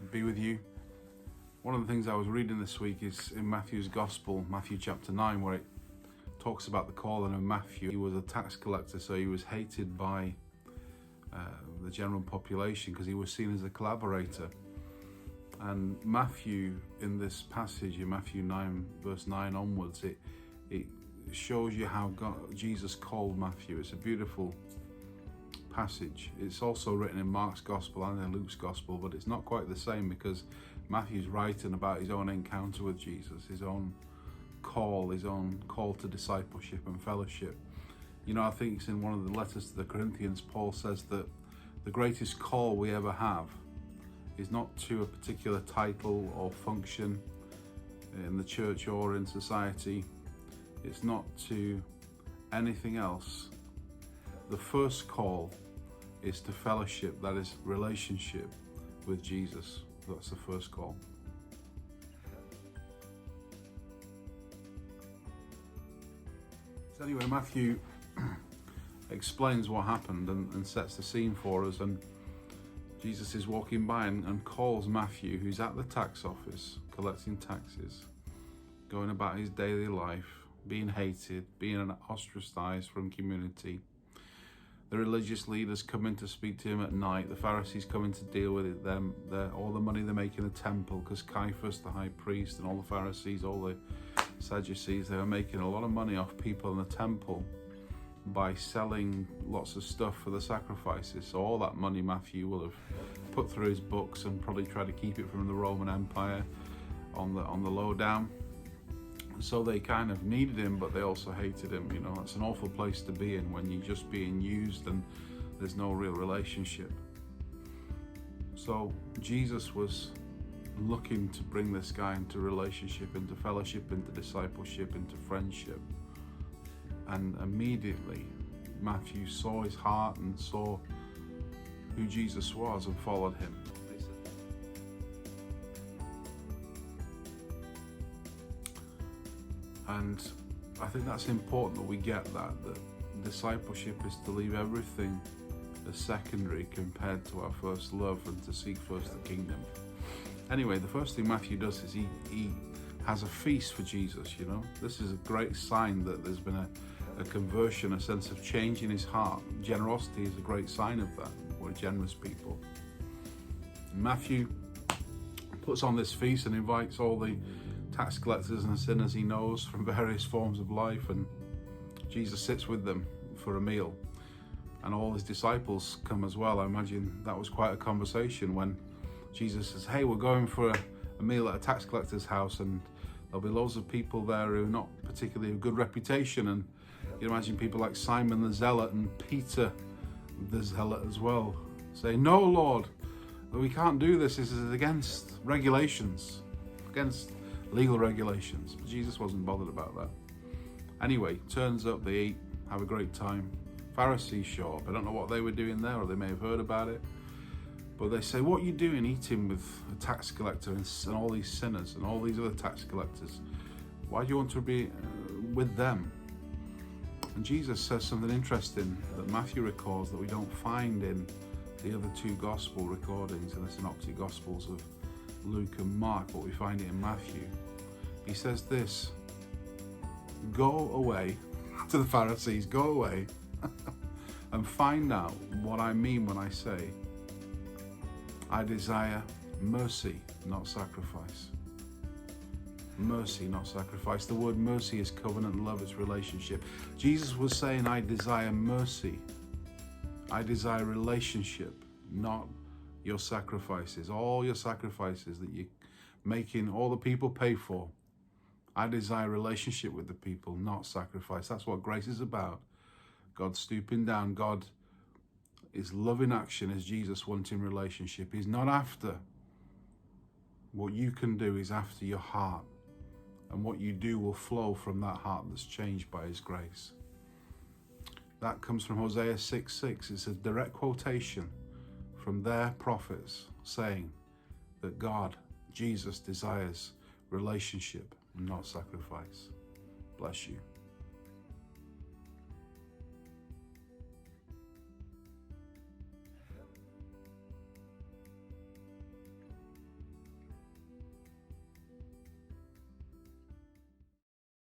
be with you. One of the things I was reading this week is in Matthew's Gospel, Matthew chapter 9, where it talks about the calling of Matthew. He was a tax collector, so he was hated by the general population because he was seen as a collaborator. And Matthew, in this passage, in Matthew 9, verse 9 onwards, it shows you how Jesus called Matthew. It's a beautiful passage. It's also written in Mark's Gospel and in Luke's Gospel, but it's not quite the same because Matthew's writing about his own encounter with Jesus, his own call to discipleship and fellowship. You know, I think it's in one of the letters to the Corinthians, Paul says that the greatest call we ever have is not to a particular title or function in the church or in society. It's not to anything else. The first call is to fellowship, that is relationship with Jesus. That's the first call. So anyway, Matthew explains what happened and sets the scene for us. And Jesus is walking by and calls Matthew, who's at the tax office collecting taxes, going about his daily life, being hated, being ostracized from community. The religious leaders come in to speak to him at night. The Pharisees come in to deal with them. All the money they make in the temple, because Caiaphas, the high priest, and all the Pharisees, all the Sadducees, they were making a lot of money off people in the temple by selling lots of stuff for the sacrifices. So all that money Matthew will have put through his books and probably tried to keep it from the Roman Empire on the low down. So they kind of needed him, but they also hated him. You know, it's an awful place to be in when you're just being used and there's no real relationship. So Jesus was looking to bring this guy into relationship, into fellowship, into discipleship, into friendship. And immediately Matthew saw his heart and saw who Jesus was and followed him. And I think that's important that we get that discipleship is to leave everything as secondary compared to our first love and to seek first the kingdom. Anyway, the first thing Matthew does is he has a feast for Jesus, you know. This is a great sign that there's been a conversion, a sense of change in his heart. Generosity is a great sign of that. We're generous people. Matthew puts on this feast and invites all the tax collectors and sinners he knows from various forms of life, and Jesus sits with them for a meal, and all his disciples come as well. I imagine that was quite a conversation when Jesus says, hey, we're going for a meal at a tax collector's house, and there'll be loads of people there who are not particularly of good reputation. And you can imagine people like Simon the Zealot and Peter the Zealot as well, saying, no, Lord, we can't do this. This is against regulations, against legal regulations. But Jesus wasn't bothered about that. Anyway, turns up, they eat, have a great time. Pharisees show up. I don't know what they were doing there, or they may have heard about it. But they say, what are you doing eating with a tax collector and all these sinners and all these other tax collectors? Why do you want to be with them? And Jesus says something interesting that Matthew records that we don't find in the other two gospel recordings, in the synoptic gospels of Luke and Mark, but we find it in Matthew. He says this: go away to the Pharisees, go away and find out what I mean when I say I desire mercy, not sacrifice. Mercy, not sacrifice. The word mercy is covenant love, it's relationship. Jesus was saying, I desire mercy. I desire relationship, not your sacrifices. All your sacrifices that you're making all the people pay for. I desire relationship with the people, not sacrifice. That's what grace is about. God stooping down. God is love in action as Jesus wanting relationship. He's not after what you can do, he's after your heart. And what you do will flow from that heart that's changed by his grace. That comes from Hosea 6:6. It's a direct quotation from their prophets saying that God, Jesus, desires relationship and not sacrifice. Bless you.